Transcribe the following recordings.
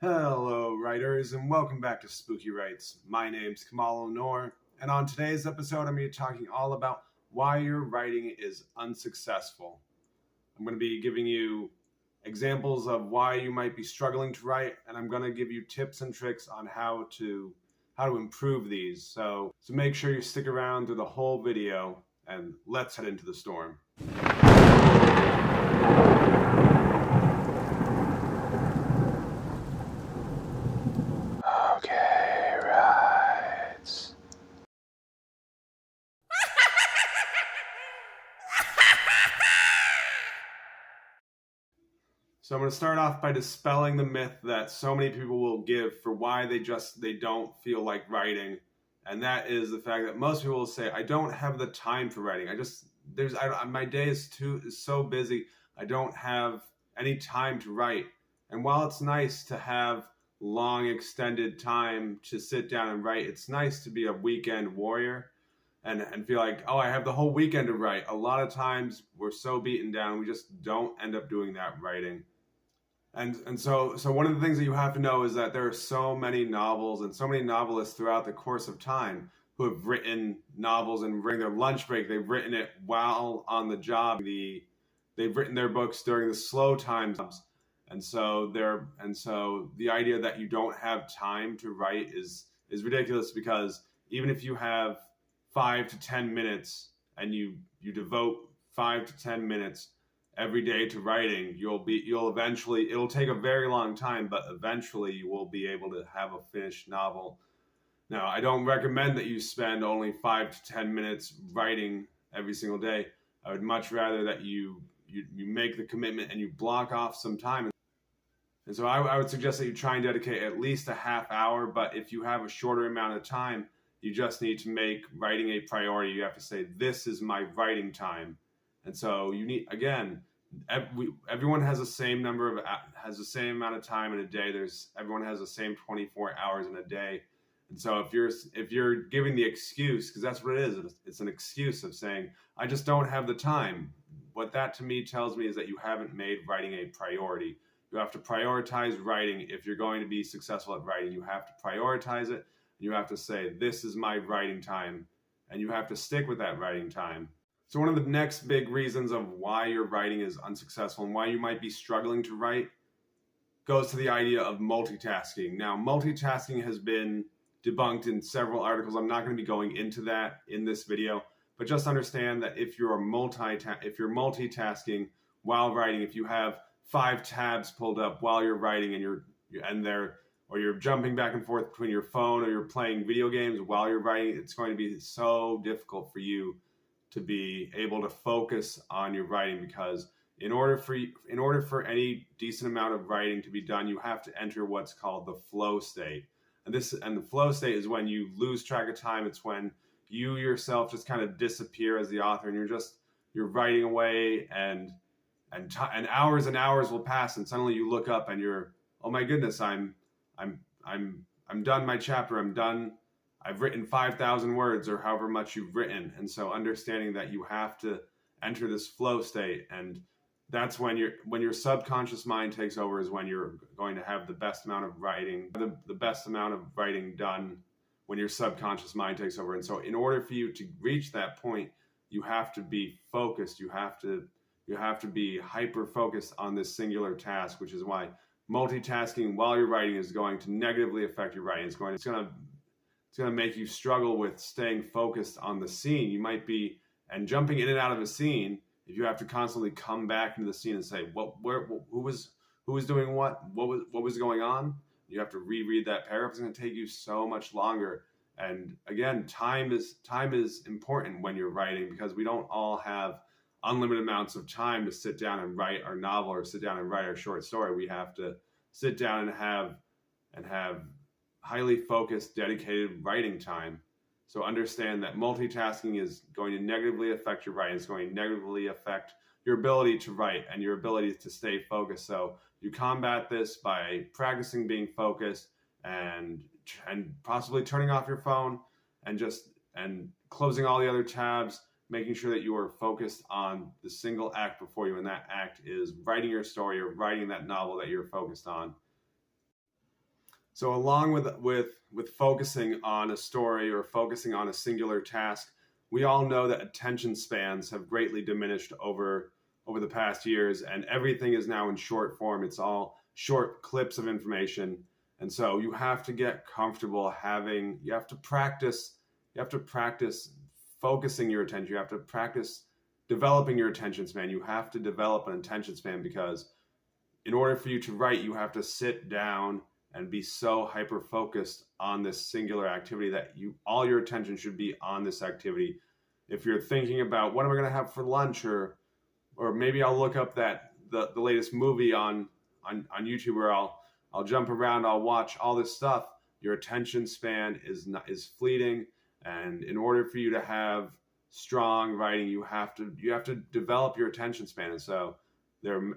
Hello, writers, and welcome back to Spooky Writes. My name's Kemal Onor, and on today's episode, I'm going to be talking all about why your writing is unsuccessful. I'm going to be giving you examples of why you might be struggling to write, and I'm going to give you tips and tricks on how to improve these. So make sure you stick around through the whole video, and let's head into the storm. Okay, right. So I'm going to start off by dispelling the myth that so many people will give for why they don't feel like writing, and that is the fact that most people will say, "I don't have the time for writing. My day is so busy. I don't have any time to write." And while it's nice to have long extended time to sit down and write, it's nice to be a weekend warrior and feel like, oh, I have the whole weekend to write. A lot of times we're so beaten down, we just don't end up doing that writing. And so one of the things that you have to know is that there are so many novels and so many novelists throughout the course of time who have written novels, and during their lunch break, they've written it while on the job. They've written their books during the slow times. And so the idea that you don't have time to write is ridiculous, because even if you have 5 to 10 minutes and you devote 5 to 10 minutes every day to writing, it'll take a very long time, but eventually you will be able to have a finished novel. Now, I don't recommend that you spend only 5 to 10 minutes writing every single day. I would much rather that you make the commitment and you block off some time. And so I would suggest that you try and dedicate at least a half hour, but if you have a shorter amount of time, you just need to make writing a priority. You have to say, this is my writing time. And so you need, again, everyone has the same amount of time in a day. Everyone has the same 24 hours in a day. And so if you're giving the excuse, because that's what it is, it's an excuse of saying, I just don't have the time. What that to me tells me is that you haven't made writing a priority. You have to prioritize writing. If you're going to be successful at writing, you have to prioritize it. You have to say, this is my writing time, and you have to stick with that writing time. So one of the next big reasons of why your writing is unsuccessful and why you might be struggling to write goes to the idea of multitasking. Now, multitasking has been debunked in several articles. I'm not going to be going into that in this video, but just understand that if you're multitasking while writing, if you have 5 tabs pulled up while you're writing or you're jumping back and forth between your phone, or you're playing video games while you're writing, it's going to be so difficult for you to be able to focus on your writing, because in order for any decent amount of writing to be done, you have to enter what's called the flow state. And the flow state is when you lose track of time. It's when you yourself just kind of disappear as the author, and you're writing away, and hours and hours will pass, and suddenly you look up and you're, oh my goodness, I'm done my chapter. I'm done. I've written 5,000 words, or however much you've written. And so understanding that you have to enter this flow state, and that's when your subconscious mind takes over, is when you're going to have the best amount of writing, the best amount of writing done when your subconscious mind takes over. And so in order for you to reach that point, you have to be focused. You have to be hyper focused on this singular task, which is why multitasking while you're writing is going to negatively affect your writing. It's going to make you struggle with staying focused on the scene. You might be, and jumping in and out of a scene, if you have to constantly come back into the scene and say, who was doing what was going on? You have to reread that paragraph. It's going to take you so much longer. And again, time is important when you're writing, because we don't all have unlimited amounts of time to sit down and write our novel, or sit down and write our short story. We have to sit down and have highly focused, dedicated writing time. So understand that multitasking is going to negatively affect your writing. It's going to negatively affect your ability to write and your ability to stay focused. So you combat this by practicing being focused, and possibly turning off your phone, and closing all the other tabs, making sure that you are focused on the single act before you, and that act is writing your story or writing that novel that you're focused on. So along with focusing on a story or focusing on a singular task, we all know that attention spans have greatly diminished over the past years, and everything is now in short form. It's all short clips of information. And so you have to get comfortable you have to practice focusing your attention. You have to practice developing your attention span. You have to develop an attention span, because in order for you to write, you have to sit down and be so hyper focused on this singular activity that all your attention should be on this activity. If you're thinking about what am I going to have for lunch, or maybe I'll look up the latest movie on YouTube, where I'll jump around, I'll watch all this stuff, your attention span is fleeting. And in order for you to have strong writing, you have to develop your attention span. And so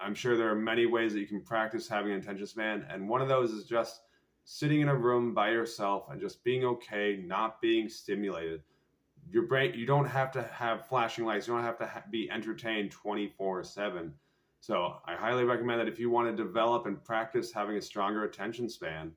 I'm sure there are many ways that you can practice having an attention span. And one of those is just sitting in a room by yourself and just being okay, not being stimulated. Your brain, you don't have to have flashing lights. You don't have to be entertained 24/7. So I highly recommend that if you want to develop and practice having a stronger attention span,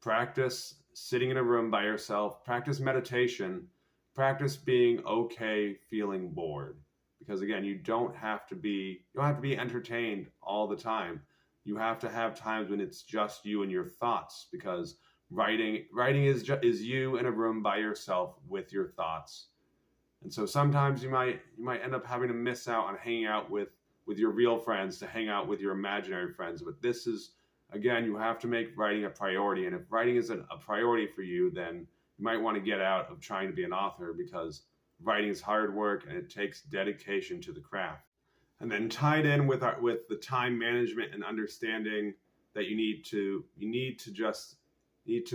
practice sitting in a room by yourself, practice meditation, practice being okay feeling bored. Because again, you don't have to be entertained all the time. You have to have times when it's just you and your thoughts, because writing is you in a room by yourself with your thoughts. And so sometimes you might end up having to miss out on hanging out with your real friends to hang out with your imaginary friends. But this is, again, you have to make writing a priority. And if writing isn't a priority for you, then you might want to get out of trying to be an author, because writing is hard work and it takes dedication to the craft. And then tied in with the time management and understanding that you need to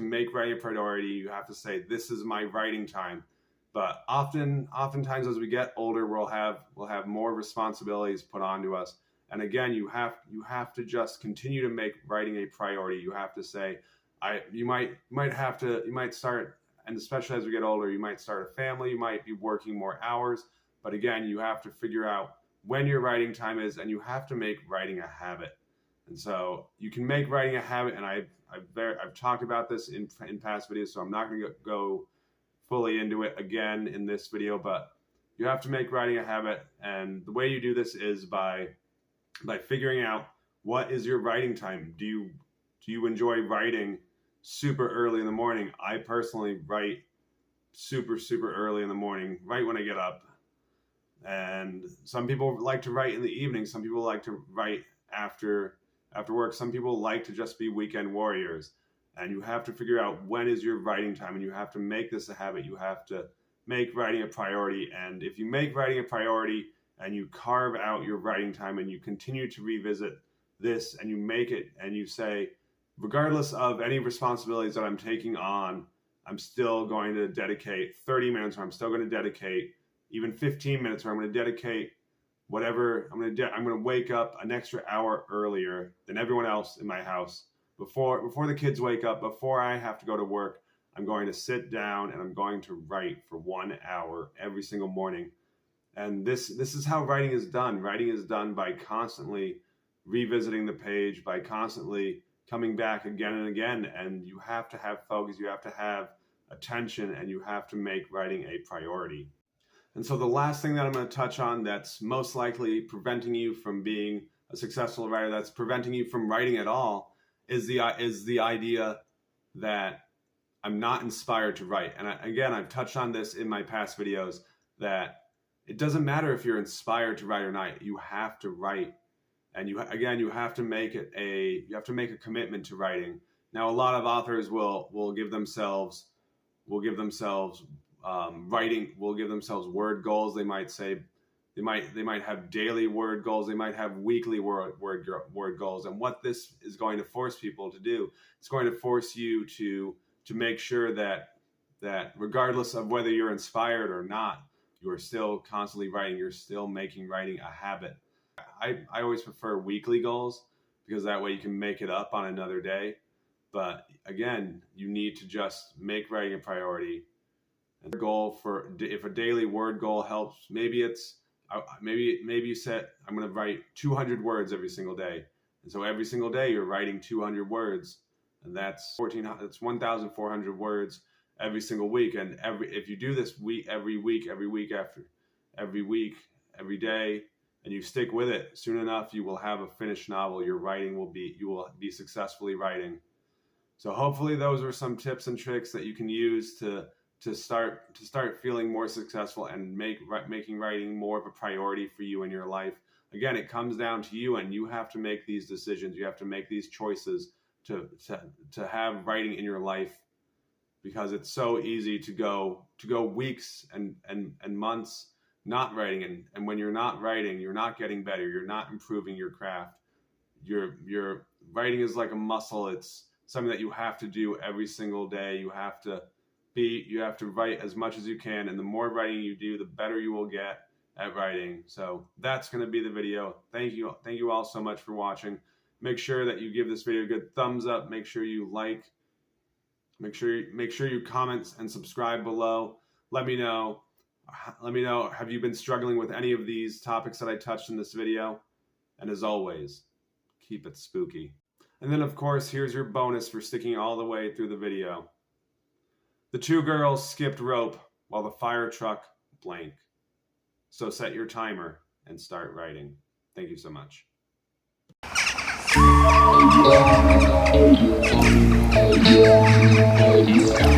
make writing a priority. You have to say, this is my writing time. But oftentimes as we get older, we'll have more responsibilities put onto us. And again, you have to just continue to make writing a priority. You have to say, you might start, and especially as we get older, you might start a family, you might be working more hours. But again, you have to figure out when your writing time is, and you have to make writing a habit. And so you can make writing a habit, and I've talked about this in past videos, so I'm not going to go fully into it again in this video, but you have to make writing a habit. And the way you do this is by figuring out, what is your writing time? Do you enjoy writing super early in the morning? I personally write super early in the morning, right when I get up. And some people like to write in the evening. Some people like to write after work. Some people like to just be weekend warriors. And you have to figure out when is your writing time, and you have to make this a habit. You have to make writing a priority. And if you make writing a priority and you carve out your writing time and you continue to revisit this, and you make it, and you say, regardless of any responsibilities that I'm taking on, I'm still going to dedicate 30 minutes, or I'm still going to dedicate even 15 minutes, or I'm going to dedicate whatever. I'm going to wake up an extra hour earlier than everyone else in my house. Before the kids wake up, before I have to go to work, I'm going to sit down and I'm going to write for 1 hour every single morning. And this is how writing is done. Writing is done by constantly revisiting the page, by constantly coming back again and again. And you have to have focus, you have to have attention, and you have to make writing a priority. And so the last thing that I'm going to touch on that's most likely preventing you from being a successful writer, that's preventing you from writing at all, is the idea that I'm not inspired to write. And I've touched on this in my past videos, that it doesn't matter if you're inspired to write or not. You have to write, and you have to make a commitment to writing. Now, a lot of authors will give themselves word goals. They might say they might have daily word goals. They might have weekly word goals. And what this is going to force people to do, it's going to force you to make sure that regardless of whether you're inspired or not, you are still constantly writing. You're still making writing a habit. I always prefer weekly goals, because that way you can make it up on another day. But again, you need to just make writing a priority. And the goal if a daily word goal helps, maybe you set, I'm going to write 200 words every single day. And so every single day you're writing 200 words. and that's 1,400 words every single week. And if you do this every week, every day, and you stick with it, soon enough you will have a finished novel. You will be successfully writing. So hopefully those are some tips and tricks that you can use to start feeling more successful and making writing more of a priority for you in your life. Again, it comes down to you, and you have to make these decisions. You have to make these choices to have writing in your life, because it's so easy to go weeks and months not writing, and when you're not writing, you're not getting better, you're not improving your craft. Your writing is like a muscle. It's something that you have to do every single day. You have to write as much as you can, and the more writing you do, the better you will get at writing. So that's going to be the video. Thank you all so much for watching. Make sure that you give this video a good thumbs up. Make sure you like. Make sure you comment and subscribe below. Let me know. Have you been struggling with any of these topics that I touched in this video? And as always, keep it spooky. And then, of course, here's your bonus for sticking all the way through the video. The two girls skipped rope while the fire truck blanked. So set your timer and start writing. Thank you so much. Yeah.